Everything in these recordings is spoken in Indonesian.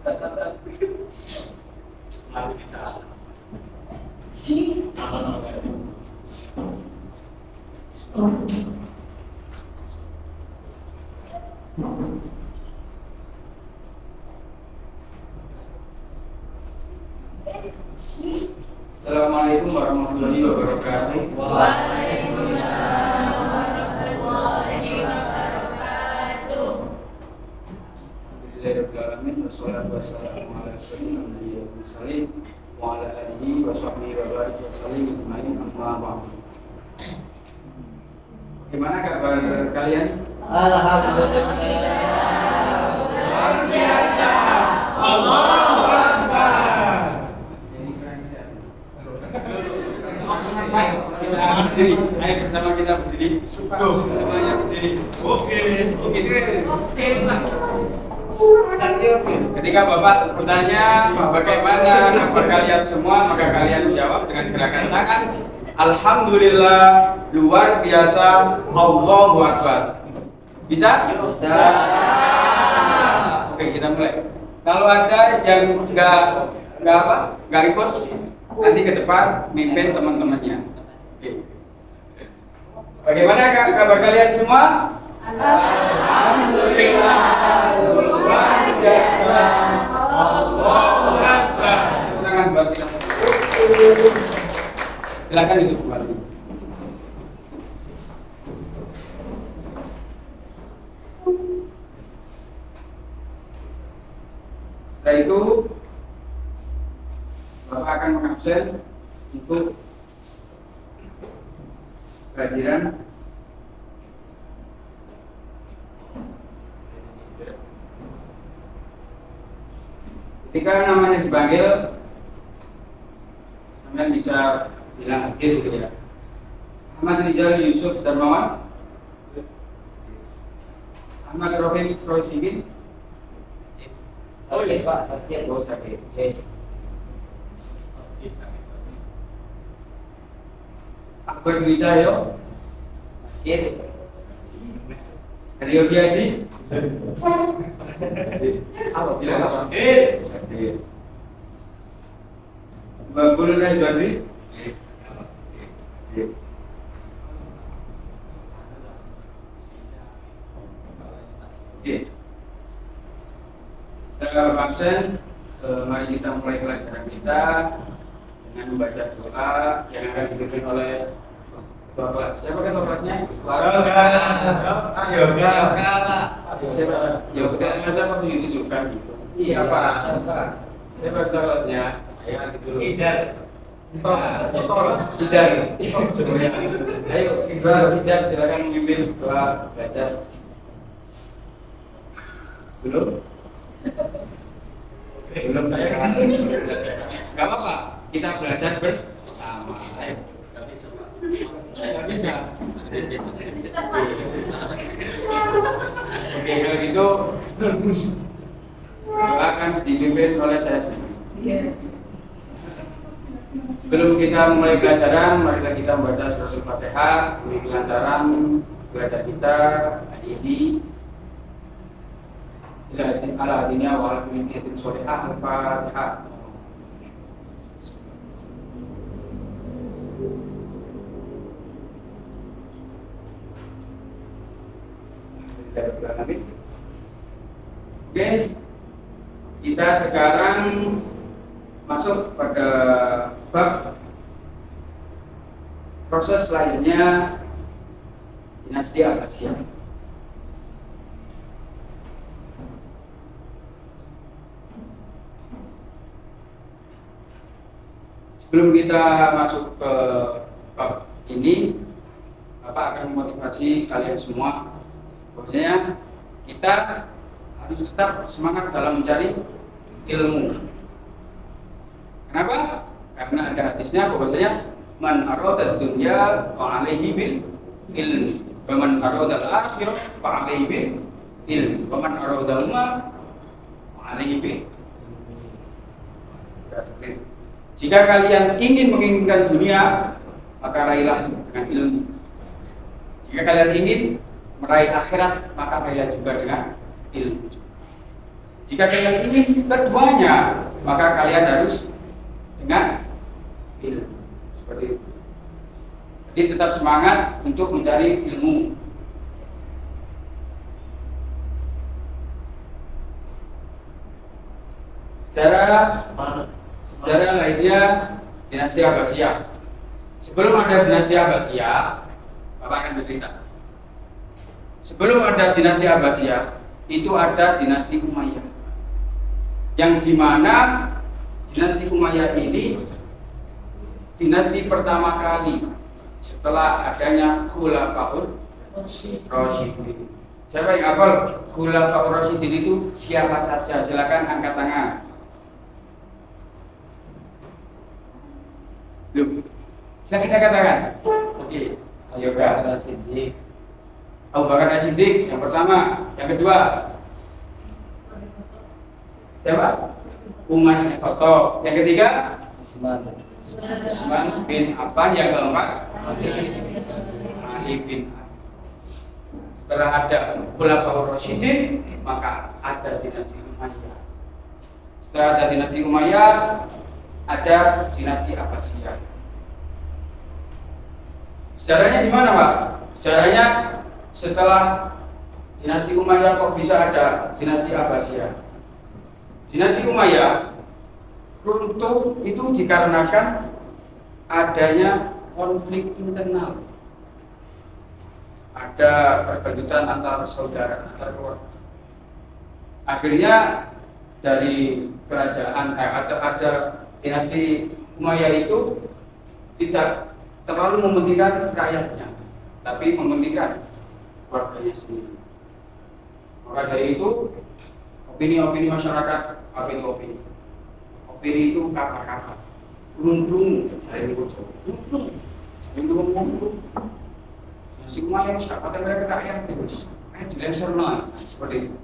Assalamualaikum warahmatullahi wabarakatuh. Waalaikumsalam warahmatullahi wabarakatuh. Alhamdulillahirrahmanirrahim. Wassalatu wassalamu ala sayyidina Muhammadin wa ala alihi wa sahbihi wa baraka wa sallim ajma'in. Amma ba'd. Bagaimana kabar kalian? Alhamdulillah. Luar biasa. Allahu Akbar. Berdiri. Ayo bersama kita berdiri. Semuanya berdiri. Oke. Ketika Bapak bertanya bagaimana kabar kalian semua, maka kalian jawab dengan gerakan tangan. Alhamdulillah, luar biasa, Allahu Akbar. Bisa? Bisa. Oke, kita mulai. Kalau ada yang nggak ikut, nanti ke depan mimpin teman-temannya. Oke. Bagaimana kabar kalian semua? Alhamdulillah. Luar biasa. Allahu Akbar. Tangan buat kita. Silakan duduk kembali. Setelah itu Bapak akan mengabsen untuk kehadiran ketika namanya dipanggil, sampai bisa bilang hadir gitu ya. Ahmad Rizal Yusuf Darmawan, Ahmad Rohim Rosidin. Sakit Pak, sakit. Oh, sakit. Yes. Akbar Dwi Cahyo, Sakit. Rio Biadi. Apa bilang apa? Sakit. Babul Rezwandi. Setelah absen, mari kita mulai pelajaran kita dengan membaca doa yang akan dipimpin oleh ketua kelas. Siapa ketua kelasnya? Yoga. Siapa? Yoga. Ada apa ditunjukkan gitu? Siapa? Siapa ketua kelasnya? Izar. Izar. Ayo, Izar silakan memimpin doa belajar. Belum? Belum saya kan? Gak apa-apa, kita belajar bersama. Ayo. Gak bisa. Oke, kalau gitu doa akan dipimpin oleh saya sendiri. Sebelum kita mulai pelajaran, marilah kita membaca surat Al-Fatihah demi kelancaran belajar kita hari ini. Ala dunia wa ala kulli sholihah. Al-Fatihah. Oke, kita sekarang masuk pada bab proses lahirnya dinasti Abbasiyah. Sebelum kita masuk ke bab ini, Bapak akan memotivasi kalian semua bahwasanya kita harus tetap semangat dalam mencari ilmu. Kenapa? Karena ada hadisnya bahwasanya man arada dunya fa alaihi bil ilmi, wa man arada al-akhirah fa alaihi bil ilmi, wa man arada al-ma fa alaihi bil. Jika kalian ingin menginginkan dunia, maka raihlah dengan ilmu. Jika kalian ingin meraih akhirat, maka raihlah juga dengan ilmu. Jika kalian ingin keduanya, maka kalian harus dengan ilmu. Seperti itu. Jadi tetap semangat untuk mencari ilmu. Sejarah lainnya dinasti Abbasiyah. Sebelum ada dinasti Abbasiyah, Bapak akan bercerita. Sebelum ada dinasti Abbasiyah, itu ada dinasti Umayyah. Yang dimana dinasti Umayyah ini dinasti pertama kali setelah adanya Khulafaur Rasyidin. Siapa yang hafal Khulafaur Rasyidin itu siapa saja? Silakan angkat tangan. Belum. Silakan angkat tangan. Oke. Siapa? Abu Bakar As-Siddiq yang pertama, yang kedua siapa? Umar bin Khattab. Yang ketiga Utsman bin Affan. Yang keempat Ali bin Abi. Setelah ada Khulafaur Rasyidin, maka ada dinasti Umayyah. Setelah ada dinasti Umayyah, ada dinasti Abbasiyah. Sejarahnya di mana, Pak? Sejarahnya setelah dinasti Umayyah kok bisa ada dinasti Abbasiyah? Dinasti Umayyah runtuh itu dikarenakan adanya konflik internal. Ada perbentukan antar saudara, antar keluarga. Akhirnya dari kerajaan ada dinasti Umayyah itu tidak terlalu mementingkan rakyatnya, tapi mementingkan keluarganya sendiri. Maka dari itu opini-opini masyarakat, apa itu opini? Opini itu kata-kata, belum saya ini bocor, belum. Dinasti Umayyah harus kata mereka rakyat terus, jelas serna seperti itu.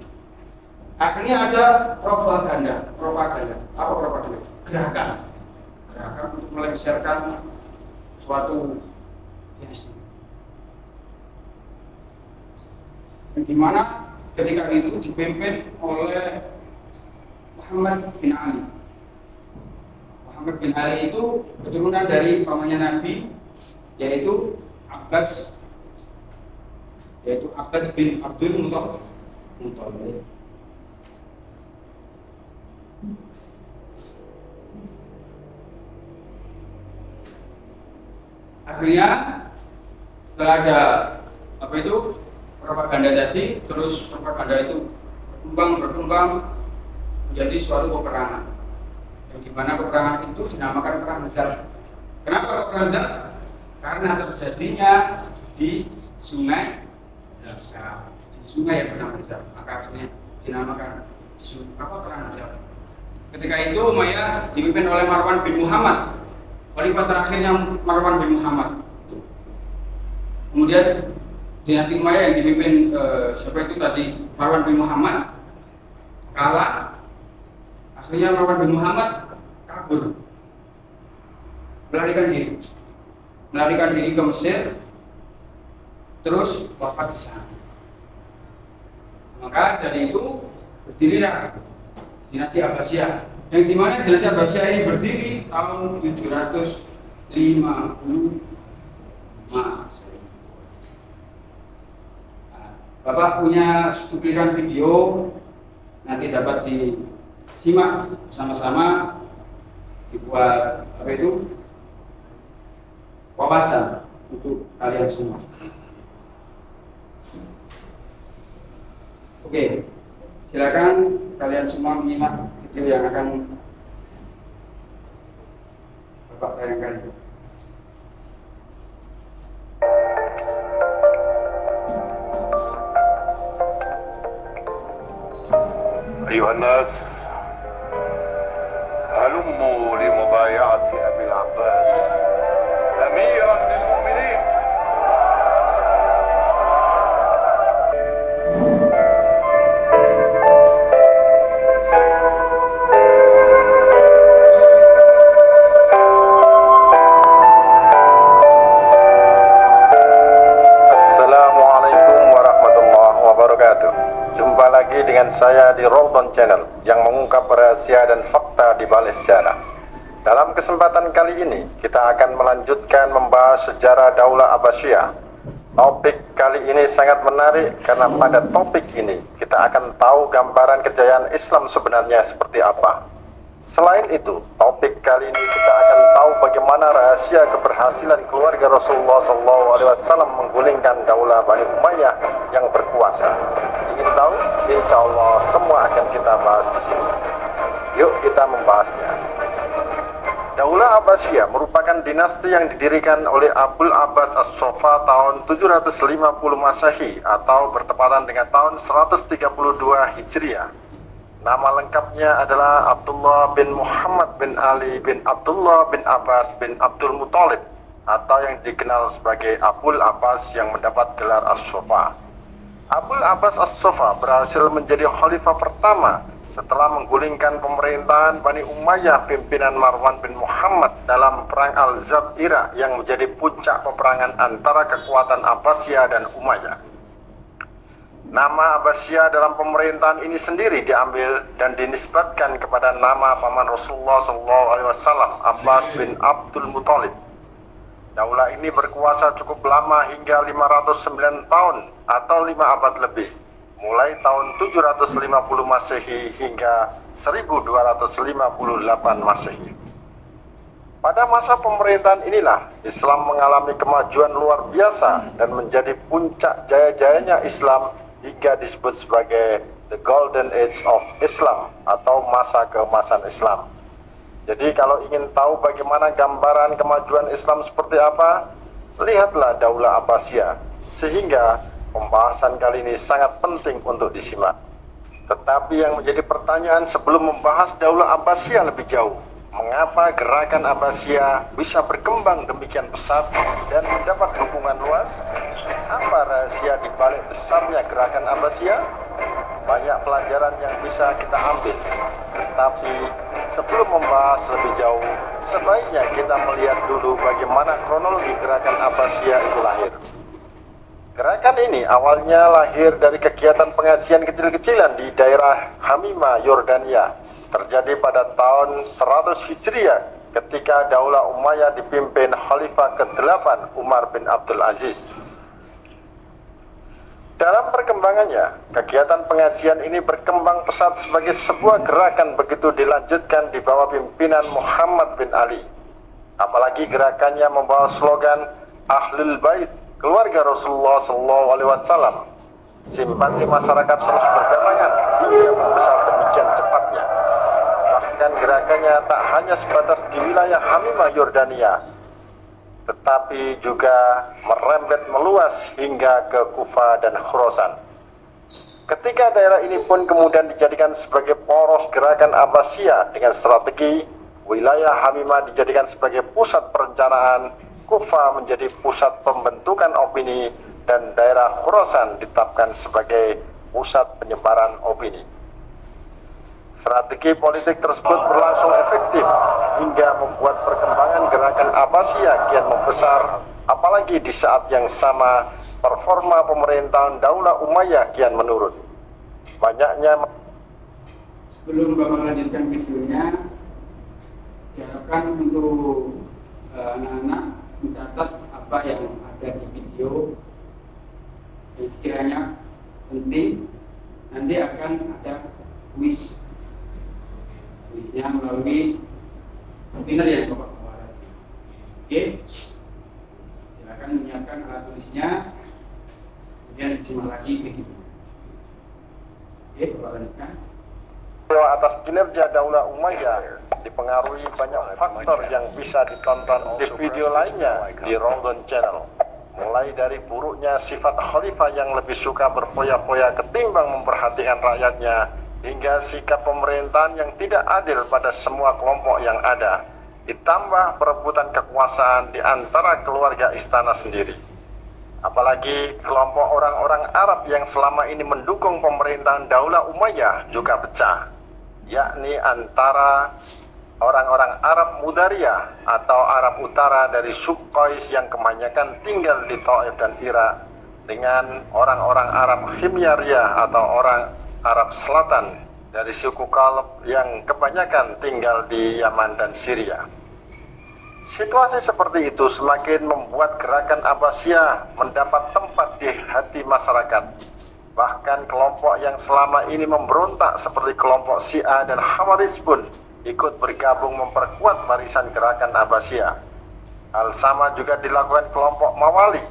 Akhirnya ada propaganda. Apa propaganda? Gerakan untuk melengsarkan suatu dinasti. Di mana ketika itu dipimpin oleh Muhammad bin Ali. Muhammad bin Ali itu keturunan dari pamannya Nabi, yaitu Abbas bin Abdul Muthalib. Akhirnya setelah ada propaganda tadi, terus propaganda itu berkembang menjadi suatu peperangan. Yang dimana peperangan itu dinamakan perang Zat. Kenapa perang Zat? Karena terjadinya di sungai Zat, di sungai yang bernama Zat. Maka akhirnya dinamakan perang Zat. Ketika itu Umayyah dipimpin oleh Marwan bin Muhammad. Khalifah terakhirnya Marwan bin Muhammad. Kemudian dinasti Umayyah yang dipimpin siapa itu tadi, Marwan bin Muhammad, kalah. Akhirnya Marwan bin Muhammad kabur, melarikan diri ke Mesir, terus wafat di sana. Maka dari itu berdirilah dinasti Abbasiyah, yang dimana dinasti Abbasiyah ini berdiri tahun 750 Masehi. Bapak punya cuplikan video, nanti dapat disimak sama-sama, dibuat wawasan untuk kalian semua. Oke, silakan kalian semua menyimak video yang akan Bapak tayangkan. أيها الناس هلموا لمبايعة أبي العباس أميرا للمؤمنين. Assalamualaikum warahmatullahi wabarakatuh. Jumpa lagi dengan saya di Ramadan Channel yang mengungkap rahasia dan fakta di balik sejarah. Dalam kesempatan kali ini, kita akan melanjutkan membahas sejarah Daulah Abbasiyah. Topik kali ini sangat menarik karena pada topik ini kita akan tahu gambaran kejayaan Islam sebenarnya seperti apa. Selain itu, topik kali ini kita akan tahu bagaimana rahasia keberhasilan keluarga Rasulullah SAW menggulingkan Daulah Bani Umayyah yang berkuasa. Ingin tahu? Insya Allah semua akan kita bahas di sini. Yuk kita membahasnya. Daulah Abbasiyah merupakan dinasti yang didirikan oleh Abul Abbas As-Soffa tahun 750 Masehi atau bertepatan dengan tahun 132 Hijriah. Nama lengkapnya adalah Abdullah bin Muhammad bin Ali bin Abdullah bin Abbas bin Abdul Muthalib atau yang dikenal sebagai Abul Abbas yang mendapat gelar As-Soffa. Abul Abbas As-Soffa berhasil menjadi khalifah pertama setelah menggulingkan pemerintahan Bani Umayyah pimpinan Marwan bin Muhammad dalam perang Al-Zab'irah yang menjadi puncak peperangan antara kekuatan Abbasiyah dan Umayyah. Nama Abbasiyah dalam pemerintahan ini sendiri diambil dan dinisbatkan kepada nama paman Rasulullah SAW, Abbas bin Abdul Muthalib. Daulah ini berkuasa cukup lama hingga 509 tahun atau 5 abad lebih, mulai tahun 750 Masehi hingga 1258 Masehi. Pada masa pemerintahan inilah Islam mengalami kemajuan luar biasa dan menjadi puncak jaya-jayanya Islam hingga disebut sebagai The Golden Age of Islam atau masa keemasan Islam. Jadi kalau ingin tahu bagaimana gambaran kemajuan Islam seperti apa, lihatlah Daulah Abbasiyah. Sehingga pembahasan kali ini sangat penting untuk disimak. Tetapi yang menjadi pertanyaan sebelum membahas Daulah Abbasiyah lebih jauh, mengapa gerakan Abbasiyah bisa berkembang demikian pesat dan mendapat dukungan luas? Apa rahasia di balik besarnya gerakan Abbasiyah? Banyak pelajaran yang bisa kita ambil. Tetapi sebelum membahas lebih jauh, sebaiknya kita melihat dulu bagaimana kronologi gerakan Abbasiyah itu lahir. Gerakan ini awalnya lahir dari kegiatan pengajian kecil-kecilan di daerah Hamimah, Yordania. Terjadi pada tahun 100 Hijriah ketika Daulah Umayyah dipimpin Khalifah ke-8 Umar bin Abdul Aziz. Dalam perkembangannya, kegiatan pengajian ini berkembang pesat sebagai sebuah gerakan begitu dilanjutkan di bawah pimpinan Muhammad bin Ali. Apalagi gerakannya membawa slogan Ahlul Bait, keluarga Rasulullah SAW. Simpati masyarakat terus berdatangan hingga membesar demikian cepatnya. Bahkan gerakannya tak hanya sebatas di wilayah Hamimah Yordania, tetapi juga merembet meluas hingga ke Kufah dan Khurasan. Ketika daerah ini pun kemudian dijadikan sebagai poros gerakan Abbasiyah dengan strategi wilayah Hamimah dijadikan sebagai pusat perencanaan, Kufah menjadi pusat pembentukan opini, dan daerah Khurasan ditetapkan sebagai pusat penyebaran opini. Strategi politik tersebut berlangsung efektif hingga membuat perkembangan gerakan Abbasiyah kian membesar, apalagi di saat yang sama performa pemerintahan Daulah Umayyah kian menurun. Banyaknya Sebelum Bapak melanjutkan videonya, diharapkan untuk anak-anak mencatat apa yang ada di video yang sekiranya penting. Nanti akan ada kuisnya melalui webinar yang Bapak bawa. Oke, silakan menyiapkan alat tulisnya, kemudian disimak lagi video. Oke, Bapak lanjutkan. atas kinerja Daulah Umayyah dipengaruhi banyak faktor yang bisa ditonton di video lainnya di Ramadan Channel. Mulai dari buruknya sifat khalifah yang lebih suka berfoya-foya ketimbang memperhatikan rakyatnya, hingga sikap pemerintahan yang tidak adil pada semua kelompok yang ada, ditambah perebutan kekuasaan di antara keluarga istana sendiri. Apalagi kelompok orang-orang Arab yang selama ini mendukung pemerintahan Daulah Umayyah juga pecah, yakni antara orang-orang Arab Mudariyah atau Arab Utara dari suku Qais yang kebanyakan tinggal di Taif dan Irak, dengan orang-orang Arab Himyariyah atau orang Arab Selatan dari suku Kalb yang kebanyakan tinggal di Yaman dan Syria. Situasi seperti itu semakin membuat gerakan Abbasiyah mendapat tempat di hati masyarakat. Bahkan kelompok yang selama ini memberontak seperti kelompok Syiah dan Khawarij pun ikut bergabung memperkuat barisan gerakan Abbasiyah. Hal sama juga dilakukan kelompok Mawali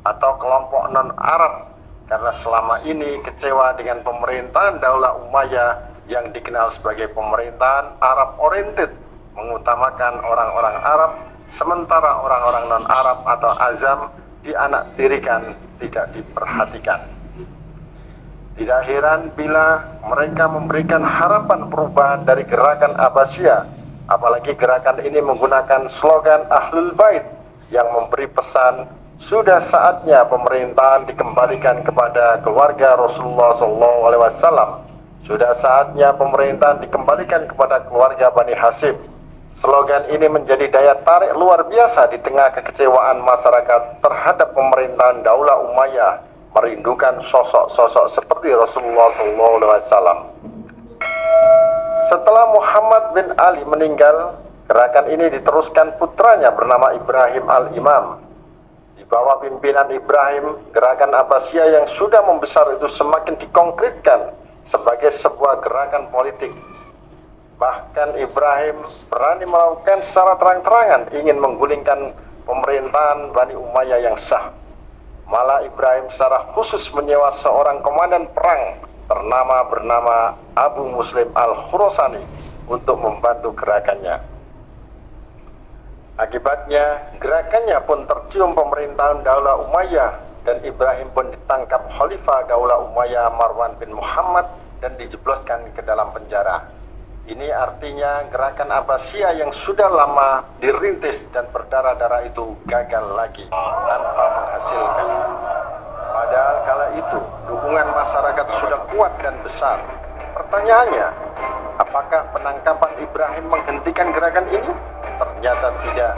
atau kelompok non-Arab karena selama ini kecewa dengan pemerintahan Daulah Umayyah yang dikenal sebagai pemerintahan Arab oriented, mengutamakan orang-orang Arab sementara orang-orang non-Arab atau azam dianaktirikan, tidak diperhatikan. Tidak heran bila mereka memberikan harapan perubahan dari gerakan Abbasiyah, apalagi gerakan ini menggunakan slogan Ahlul Bait yang memberi pesan sudah saatnya pemerintahan dikembalikan kepada keluarga Rasulullah SAW. Sudah saatnya pemerintahan dikembalikan kepada keluarga Bani Hashim. Slogan ini menjadi daya tarik luar biasa di tengah kekecewaan masyarakat terhadap pemerintahan Daulah Umayyah, merindukan sosok-sosok seperti Rasulullah SAW. Setelah Muhammad bin Ali meninggal, gerakan ini diteruskan putranya bernama Ibrahim al-Imam. Di bawah pimpinan Ibrahim, gerakan Abbasiyah yang sudah membesar itu semakin dikonkretkan sebagai sebuah gerakan politik. Bahkan Ibrahim berani melakukan secara terang-terangan ingin menggulingkan pemerintahan Bani Umayyah yang sah. Malah Ibrahim secara khusus menyewa seorang komandan perang bernama Abu Muslim al-Khurasani untuk membantu gerakannya. Akibatnya gerakannya pun tercium pemerintahan Daulah Umayyah dan Ibrahim pun ditangkap Khalifah Daulah Umayyah Marwan bin Muhammad dan dijebloskan ke dalam penjara. Ini artinya gerakan Abbasiyah yang sudah lama dirintis dan berdarah-darah itu gagal lagi tanpa menghasilkan. Padahal kala itu dukungan masyarakat sudah kuat dan besar. Pertanyaannya, apakah penangkapan Ibrahim menghentikan gerakan ini? Ternyata tidak.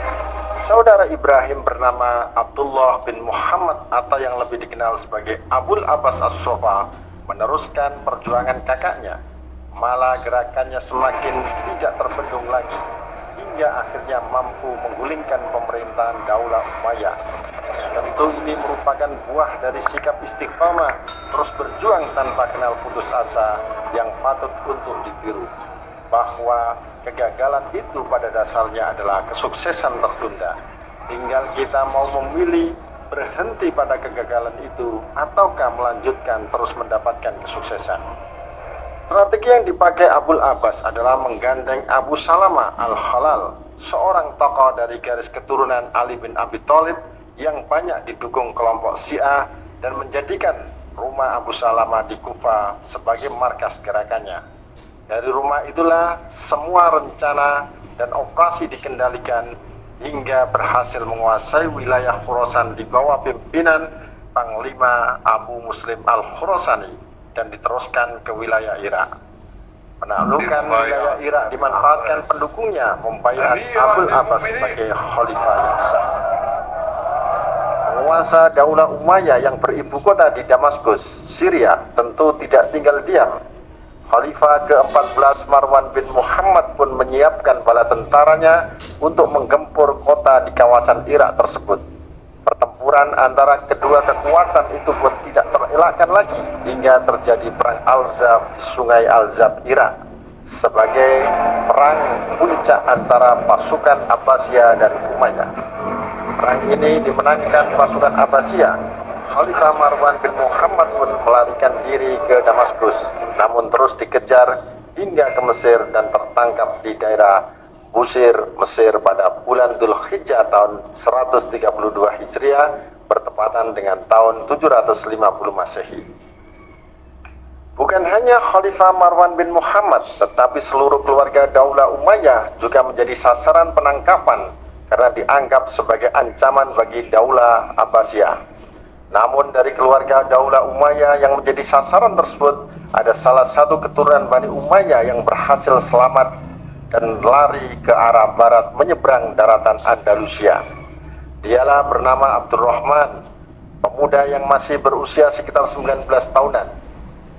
Saudara Ibrahim bernama Abdullah bin Muhammad atau yang lebih dikenal sebagai Abul Abbas As-Sofa meneruskan perjuangan kakaknya. Malah gerakannya semakin tidak terbendung lagi hingga akhirnya mampu menggulingkan pemerintahan Daulah Umayyah. Tentu ini merupakan buah dari sikap istiqamah terus berjuang tanpa kenal putus asa yang patut untuk ditiru. Bahwa kegagalan itu pada dasarnya adalah kesuksesan tertunda. Tinggal kita mau memilih berhenti pada kegagalan itu ataukah melanjutkan terus mendapatkan kesuksesan. Strategi yang dipakai Abul Abbas adalah menggandeng Abu Salamah al-Khalal, seorang tokoh dari garis keturunan Ali bin Abi Thalib yang banyak didukung kelompok Syiah dan menjadikan rumah Abu Salamah di Kufah sebagai markas gerakannya. Dari rumah itulah semua rencana dan operasi dikendalikan hingga berhasil menguasai wilayah Khurasan di bawah pimpinan Panglima Abu Muslim al-Khurasani dan diteruskan ke wilayah Irak. Penaklukan wilayah Irak dimanfaatkan pendukungnya membaiat Abul Abbas sebagai khalifah yang sah. Penguasa Daulah Umayyah yang beribu kota di Damaskus, Syria tentu tidak tinggal diam. Khalifah ke-14 Marwan bin Muhammad pun menyiapkan bala tentaranya untuk menggempur kota di kawasan Irak tersebut. Pertempuran antara kedua kekuatan itu pun tidak terelakkan lagi hingga terjadi perang Al-Zab di Sungai Al-Zab, Irak sebagai perang puncak antara pasukan Abbasiyah dan Umayyah. Perang ini dimenangkan pasukan Abbasiyah. Khalifah Marwan bin Muhammad pun melarikan diri ke Damaskus, namun terus dikejar hingga ke Mesir dan tertangkap di daerah Busir, Mesir pada bulan Dzulhijjah tahun 132 Hijriah bertepatan dengan tahun 750 Masehi. Bukan hanya Khalifah Marwan bin Muhammad, tetapi seluruh keluarga Daulah Umayyah juga menjadi sasaran penangkapan karena dianggap sebagai ancaman bagi Daulah Abbasiyah. Namun dari keluarga Daulah Umayyah yang menjadi sasaran tersebut, ada salah satu keturunan Bani Umayyah yang berhasil selamat dan lari ke arah barat menyeberang daratan Andalusia. Dialah bernama Abdurrahman, pemuda yang masih berusia sekitar 19 tahunan.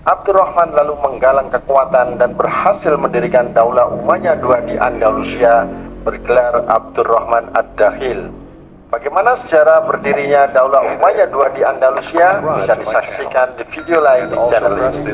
Abdurrahman lalu menggalang kekuatan dan berhasil mendirikan Daulah Umayyah II di Andalusia bergelar Abdurrahman Ad-Dakhil. Bagaimana sejarah berdirinya Daulah Umayyah II di Andalusia bisa disaksikan di video lain di channel ini.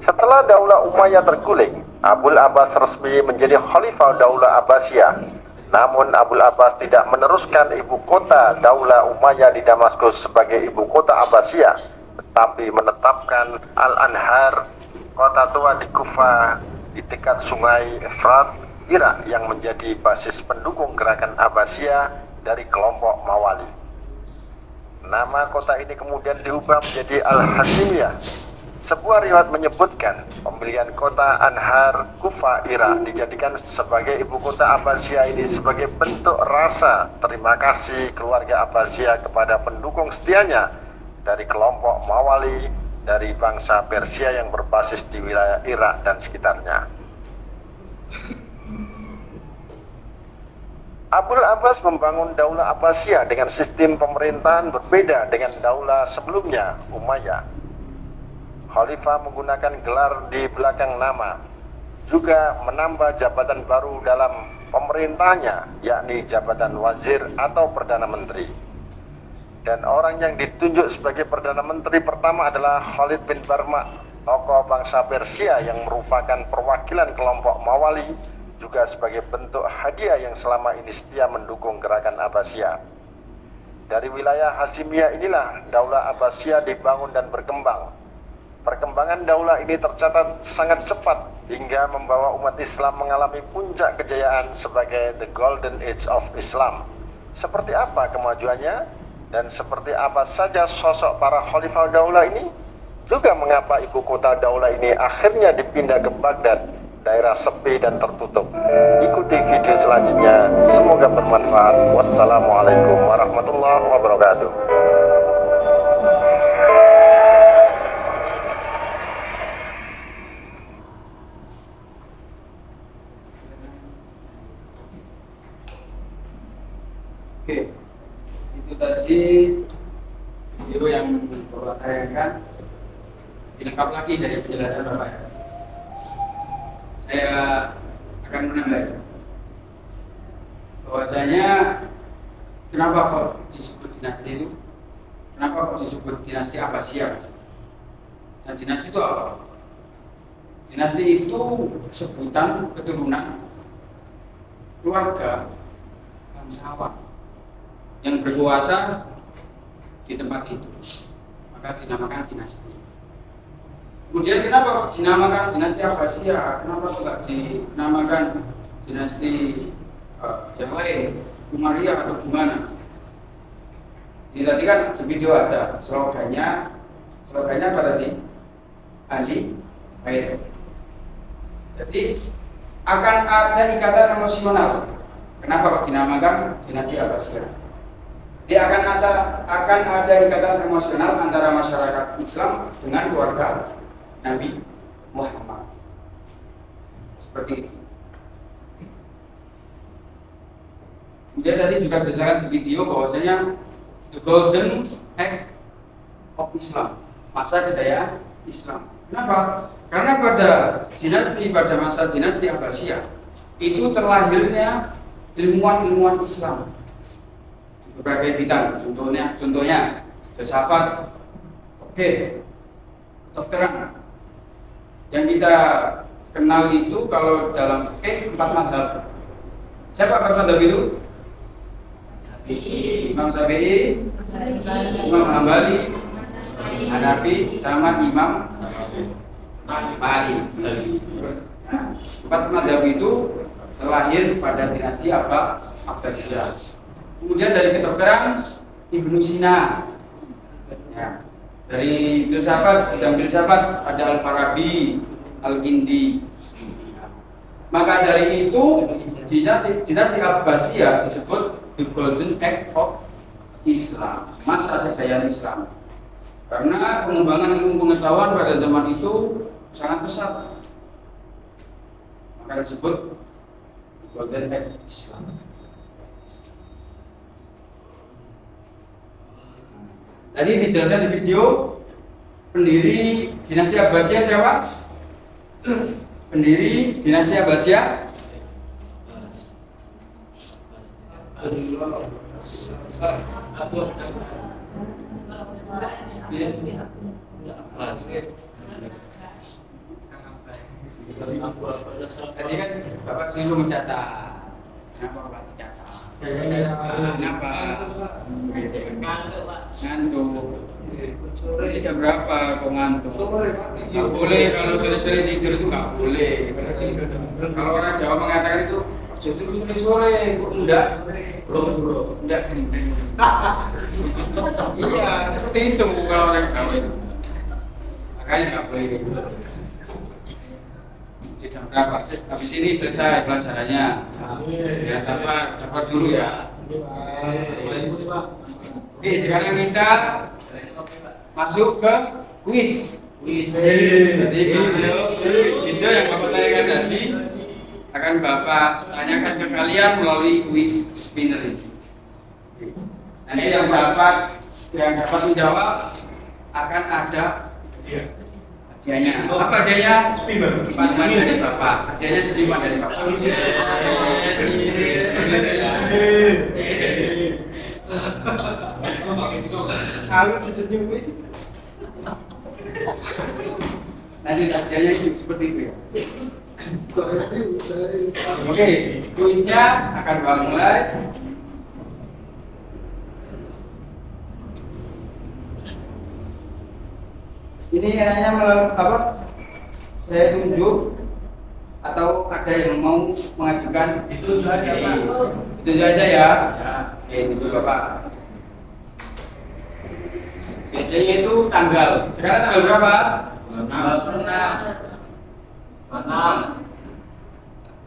Setelah Daulah Umayyah terguling, Abul Abbas resmi menjadi Khalifah Daulah Abbasiyah. Namun Abul Abbas tidak meneruskan ibu kota Daulah Umayyah di Damaskus sebagai ibu kota Abbasiyah, tetapi menetapkan Al-Anhar, kota tua di Kufah di dekat sungai Efrat, Irak, yang menjadi basis pendukung gerakan Abbasiyah dari kelompok Mawali. Nama kota ini kemudian diubah menjadi Al-Hashimiyah. Sebuah riwayat menyebutkan pembelian kota Anhar, Kufah, Irak dijadikan sebagai ibu kota Abbasiyah ini sebagai bentuk rasa terima kasih keluarga Abbasiyah kepada pendukung setianya dari kelompok Mawali dari bangsa Persia yang berbasis di wilayah Irak dan sekitarnya. Abul Abbas membangun Daulah Abbasiyah dengan sistem pemerintahan berbeda dengan daulah sebelumnya, Umayyah. Khalifah menggunakan gelar di belakang nama, juga menambah jabatan baru dalam pemerintahnya, yakni jabatan wazir atau perdana menteri. Dan orang yang ditunjuk sebagai perdana menteri pertama adalah Khalid bin Barma, tokoh bangsa Persia yang merupakan perwakilan kelompok Mawali, juga sebagai bentuk hadiah yang selama ini setia mendukung gerakan Abbasiyah. Dari wilayah Hashimiyah inilah Daulah Abbasiyah dibangun dan berkembang. Perkembangan daulah ini tercatat sangat cepat hingga membawa umat Islam mengalami puncak kejayaan sebagai the golden age of Islam. Seperti apa kemajuannya dan seperti apa saja sosok para khalifah daulah ini? Juga mengapa ibu kota daulah ini akhirnya dipindah ke Baghdad, daerah sepi dan tertutup. Ikuti video selanjutnya, semoga bermanfaat. Wassalamualaikum warahmatullahi wabarakatuh. Oke, itu tadi video yang Bapak tayangkan, dilengkap lagi dari penjelasan Bapak. Saya akan menambah bahwasanya kenapa kok disebut dinasti itu? Kenapa kok disebut dinasti Abbasiyah? Dan dinasti itu apa? Dinasti itu sebutan keturunan keluarga bangsawan yang berkuasa di tempat itu, maka dinamakan dinasti. Kemudian kenapa kok dinamakan dinasti Abbasiyah? Kenapa kok nggak dinamakan dinasti yang lain, Umayyah atau gimana? Ini tadi kan di video ada slogannya apa tadi? Ali Bair. Jadi akan ada ikatan emosional. Kenapa kok dinamakan dinasti Abbasiyah? Dia akan ada ikatan emosional antara masyarakat Islam dengan keluarga Nabi Muhammad. Seperti itu. Kemudian tadi juga dijelaskan di video bahwasanya the golden age of Islam, masa kejayaan Islam. Kenapa? Karena pada masa dinasti Abbasiyah itu terlahirnya ilmuwan-ilmuwan Islam berbagai bidang, contohnya filsafat, kedokteran. Yang kita kenal itu kalau dalam fikih 4 mazhab. Siapa 4 mazhab itu? Imam Syafi'i, Imam Hambali, Hanafi, sama Imam Malik. 4 mazhab itu terlahir pada dinasti Abbasiyah. Kemudian dari kedokteran Ibnu Sina, ya. Dari filsafat, bidang filsafat ada Al-Farabi, Al-Kindi. Maka dari itu dinasti Abbasiyah disebut the golden age of Islam, masa kejayaan Islam. Karena pengembangan ilmu pengetahuan pada zaman itu sangat pesat, maka disebut golden age of Islam. Tadi dijelaskan di video pendiri dinasti Abbasiyah siapa? Pendiri dinasti Abbasiyah? Tadi kan Bapak selalu mencatat. Kenapa Bapak dicatat? Kenapa? Ngantuk. Sore jam berapa kok ngantuk? Sore Pak. Nggak boleh kalau sore-sore tidur itu nggak boleh. Kalau orang Jawa mengatakan itu jadi sore-sore kok enggak? Belum enggak gini. Iya seperti itu kalau orang Jawa itu. Makanya nggak boleh. Jam berapa? Habis ini selesai pelajarannya. Ya sabar dulu ya. Oke, sekarang kita masuk ke kuis. Jadi video yang Bapak tanyakan tadi akan Bapak tanyakan ke kalian melalui kuis spinner ini. Nanti yang dapat menjawab akan ada hadiahnya. Apa hadiahnya? Spinner. Spinner dari Bapak. Hadiahnya selipan dari Bapak. Harus disenyum. Nanti hadiahnya seperti itu ya. Oke, kuisnya akan Bapak mulai. Ini enaknya apa? Saya tunjuk atau ada yang mau mengajukan? Itu aja Pak. Itu aja ya. Oke, itu Bapak. Biasanya itu tanggal. Sekarang tanggal berapa? 26.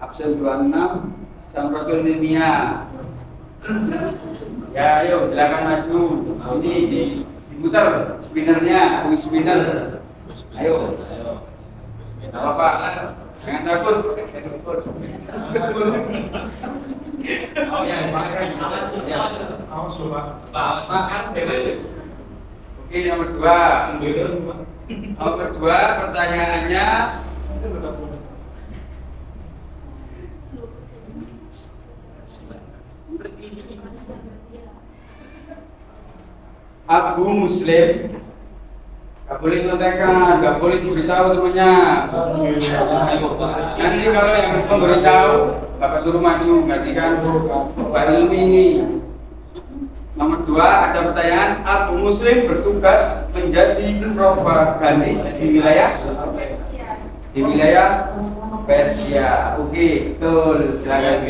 Absen 26. Samratul ilmiah. Ya, ayo silakan maju. Ini diputar spinnernya, kuis spinner. Ayo. Tidak apa-apa. Jangan takut. Oh yang pakai sama sih. Awas lu Pak. Makan Oke, nomor 2. Nomor 2 pertanyaannya Abu Muslim nggak boleh contekan, nggak boleh diberitahu temannya. Nanti kalau yang memberitahu Bapak suruh maju, gantikan Pak Ilmi ini. Nomor 2 ada pertanyaan, Abu Muslim bertugas menjadi propagandis di wilayah Persia. Oke, betul. Silakan.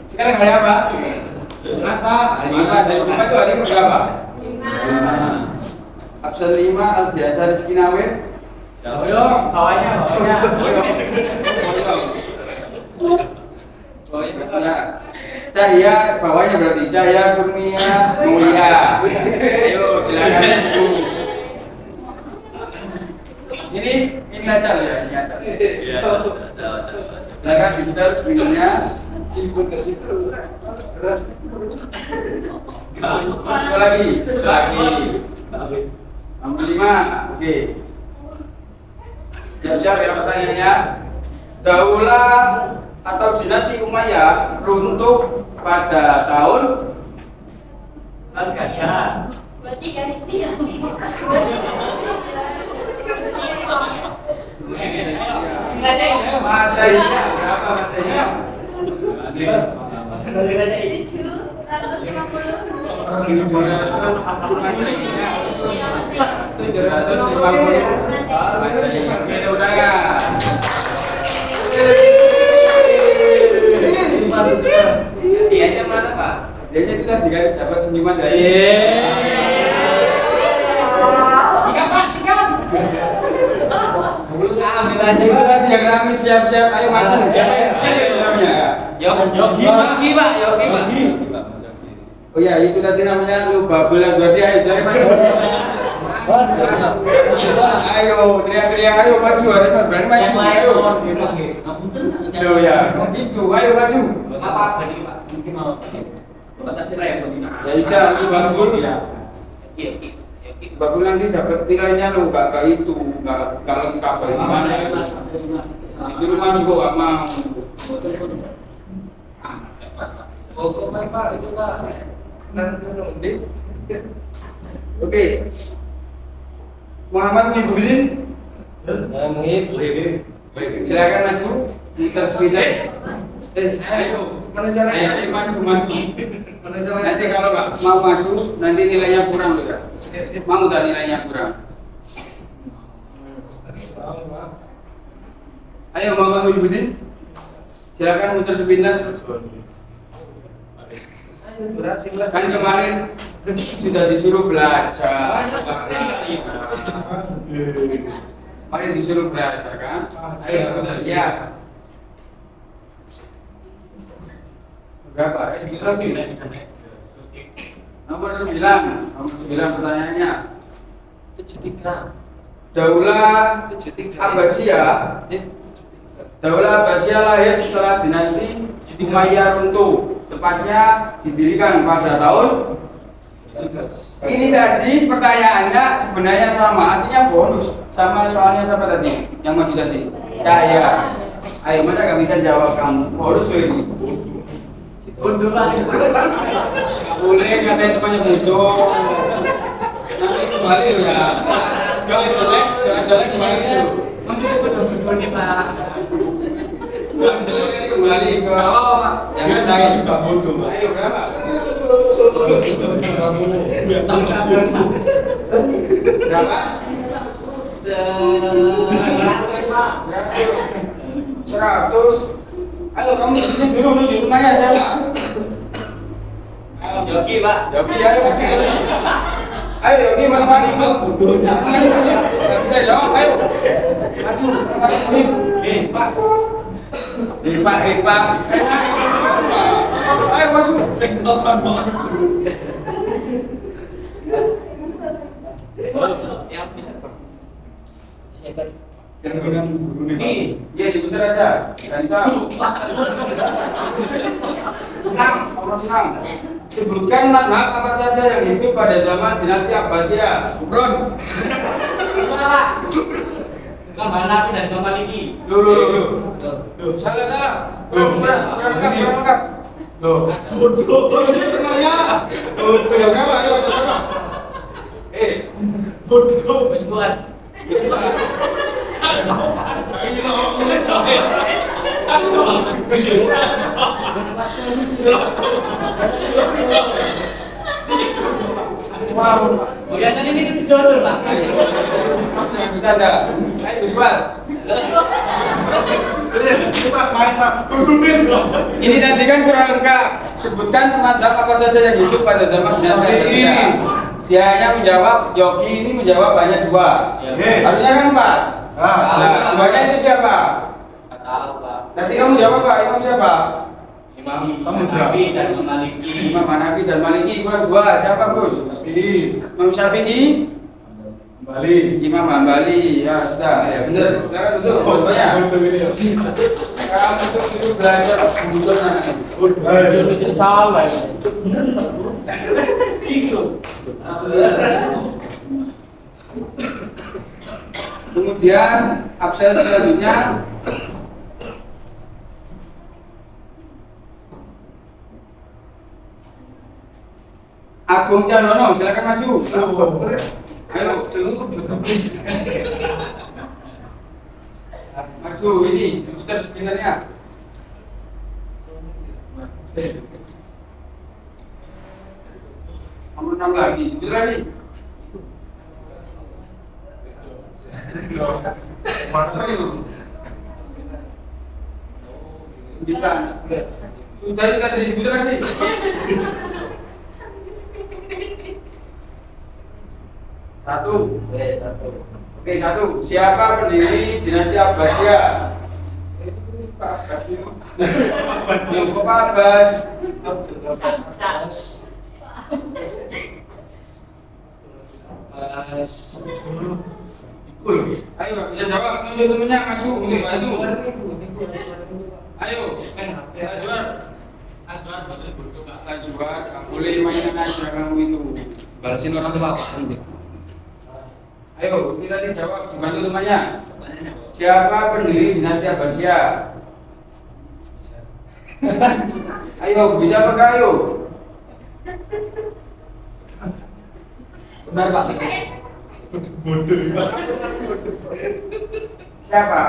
Sekarang hari apa? Hari Jumat itu hari berapa? 5. Absen 5 Al-Jasa Rizky Nawir. Bawahnya. Cahya bawahnya berarti Cahya Kurnia Mulia. Ayo silakan. Ini acal ya, ini acal. Silakan diputar spinnernya. Cibut itu. Lagi. Nomor 5. Oke. Siap-siap ya pertanyaannya. Daulah atau dinasti Umayyah runtuh pada tahun Gajah. Berarti dari sini. Masanya berapa masanya? 750. Dianya mana Pak? Dianya kita dapat senyuman dari. Sikap Pak, sikap. Itu tadi yang nangis siap-siap, ayo maju. Siapa yang namanya? Yogi Pak. Oh ya, itu tadi namanya Lubabul Azwadi. Ayo silakan maju. Ayo, teriak-teriak, ayo maju, ada berani maju, ayo. Loh ya, gitu, ayo maju. Apa tadi Pak? Mungkin mau batasi raya begini. Ya sudah, itu bagul. Iya. Bagul nanti dapat nilainya lo, nggak itu, nggak lengkap. Gimana ya? Disuruh maju kok nggak mau. Oh, kok Pak itu Pak? Oke. Muhammad Muhyiddin, silakan maju. Kita sepindah. Ayo, mana caranya? Ayo maju. Nanti kalau nggak mau maju, nanti nilainya kurang loh ya. Mau tak nilainya kurang? Ayo Muhammad Muhyiddin, silakan muter sepindah. Kan kemarin sudah disuruh belajar. Kemarin disuruh belajar kan? Ayo ya. Berapa? Nomor 9 pertanyaannya. Daulah Abbasiyah lahir setelah dinasti Umayyah runtuh. Tepatnya didirikan pada tahun. Ini tadi pertanyaannya sebenarnya sama, aslinya bonus. Sama soalnya siapa tadi? Yang maju tadi? Saya. Ayo, mana gak bisa jawab kamu? Bonus loh ini. Boleh ngatain temannya bodoh. Nanti kembali loh ya. Jangan jelek kembali loh. Masih bodoh nih Pak. Jangan jelek kembali ke jangan jangan suka bodoh. Ayo berapa? Berapa? 100. Ayo kamu disini dulu nunjuk rumahnya siapa? Ayo Yogi Pak. Yogi ayo. Ayo Yogi mana kamu? Tidak bisa jawab ayo. Maju. Pak. Pak. Ayo maju. Seksopan banget. Yang bisa Pak. Ini, ya diputar aja. Dan tahu. Tenang. Sebutkan madhab apa saja yang hidup pada zaman dinasti Abbasiyah. Bron. Pak. Imam Hanafi dan Imam Maliki. Loh. Salah. Kurang lengkap. Loh. Semuanya. Berapa? Ayo, berapa? Bodoh. Wis kuat. Biasanya ini disusul Pak. Bercanda. Ayo Gusman. Ini tadi kan kurang lengkap. Sebutkan mazhab apa saja yang hidup pada zaman dinasti Abbasiyah. Dia hanya menjawab, Yogi ini menjawab hanya 2. Harusnya kan 4. Nah, 2-nya itu siapa? Enggak tahu Pak. Nanti kamu jawab Pak, Imam siapa? Imam Hanafi dan Imam Maliki. Imam Hanafi dan Maliki, kurang 2. Siapa Gus? Imam Syafi'i. Imam Hambali. Ya sudah, ya benar. Sekarang untuk fotonya. Sekarang untuk dulu belajar kebutuhan. Salah. Kemudian absen selanjutnya Agung Cahyono, silakan maju. Ayo, maju ini, sebentar sebenarnya. Nomor 6 lagi, sebentar lagi. Sudah tadi sebentar lagi. Satu. Oke, 1. Siapa pendiri dinasti Abbasiyah? Pak Abbas ini. Pak Abbas. Ayo, bisa jawab. Tunjuk temennya, maju, maju. Ayo, Azwar, nggak boleh mainan aja kamu itu. Balasin orang tua apa? Ayo, kita dijawab, dibantu temannya. Siapa pendiri dinasti Abbasiyah? Ayo, bisa apa ayo? Benar Pak. Siapa?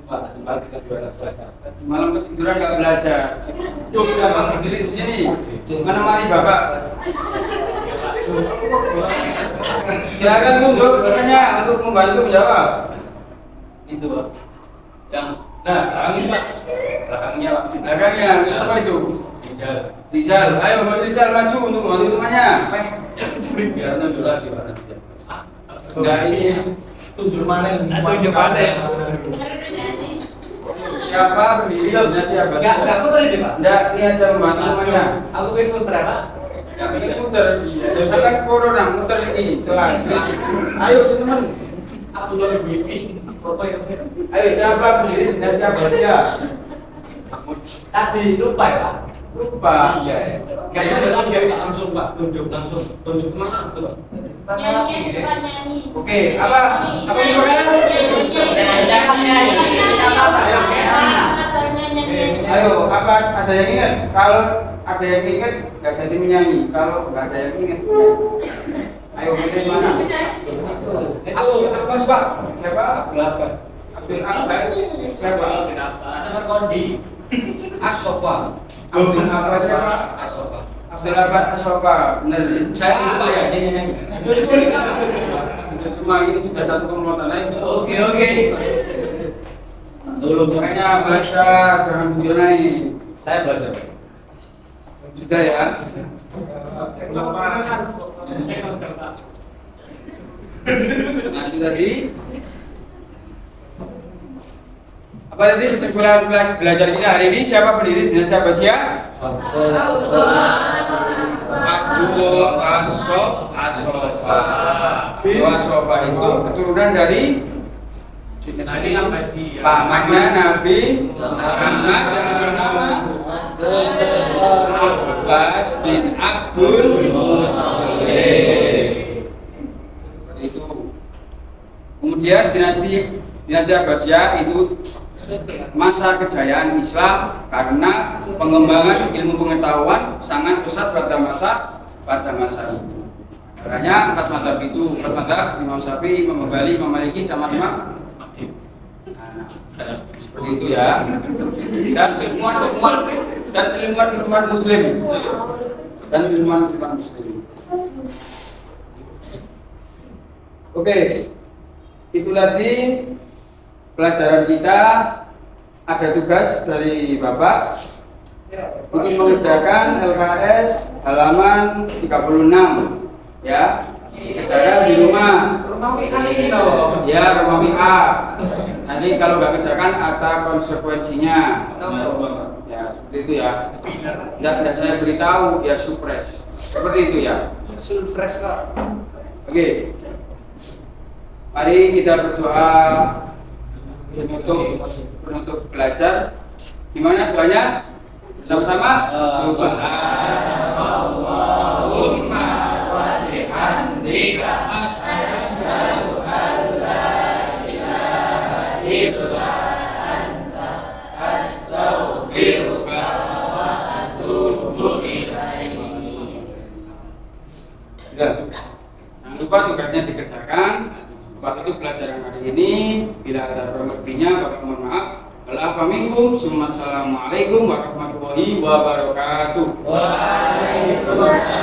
Itu Pak, malam kita belajar. Malam ketiduran nggak belajar. Tuh, siapa berdiri di sini? Mana mari Bapak? Silakan tunjuk temannya untuk membantu menjawab. Itu Pak. Yang belakangnya Pak. Belakangnya Pak. Belakangnya siapa itu? Rijal. Rizal. Ayo Mas Rizal maju untuk membantu temannya. Biar tunjuk lagi Pak. Enggak ini. Tunjuk mana? Tunjuk mana ya? Siapa pendiri dinasti Abbasiyah? Enggak putar ini Pak. Enggak, ini aja membantu temannya. Aku pengen putar Pak. Enggak bisa muter. Misalkan corona muter ini kelas. Ayo teman. Aku lagi wifi. Ayo siapa pendiri dinasti Abbasiyah? Tadi lupa ya Pak. Lupa. Iya. Enggak ada lagi Pak, langsung Pak. Tunjuk langsung. Tunjuk kemana tuh Pak? Oke, apa yang Ayo, apa ada yang ingat? Kalau ada yang ingat, nggak jadi menyanyi. Kalau nggak ada yang ingat, ayo pilih mana? Aku Abbas Pak. Siapa? Abdul Abbas. Abdul Abbas. Siapa? Sama Kondi. Asofa. Abdul Abbas siapa? Asofa. Abdul Abbas Asofa. Benar. Saya lupa ya nyanyi. Semua ini sudah satu komplotan itu. Oke. Dulu Makanya belajar, jangan bujur naik. saya belajar. Sudah ya. Nah itu tadi. Apa tadi kesimpulan belajar kita hari ini? Siapa pendiri dinasti Abbasiyah? Abdul Asofa itu keturunan dari pamannya Nabi Muhammad yang bernama Abbas bin Abdul Muthalib. Itu. Kemudian dinasti Abbasiyah itu masa kejayaan Islam karena pengembangan ilmu pengetahuan sangat pesat pada masa itu. Makanya empat mazhab Imam Syafi'i, Imam Ghazali, Imam Maliki sama Imam seperti itu ya. Dan ilmuwan muslim. Oke. Itu tadi pelajaran kita. Ada tugas dari Bapak untuk mengerjakan LKS halaman 36 ya. Kerjakan di rumah. Rumah WA ini loh. Ya, rumah WA. Nanti kalau nggak kerjakan ada konsekuensinya. Ya, seperti itu ya. Tidak saya beritahu, ya surprise. Seperti itu ya. Surprise Pak. Oke. Mari kita berdoa untuk belajar. Gimana doanya? Sama-sama. Subhanallahumma wa bihamdika asyhadu an la ilaha illa anta astaghfiruka wa atubu ilaik. Jangan lupa tugasnya dikerjakan. Bapak itu pelajaran hari ini. Bila ada kurang lebihnya, Bapak mohon maaf. Waalaikumsalam. Assalamualaikum warahmatullahi wabarakatuh. Waalaikumsalam.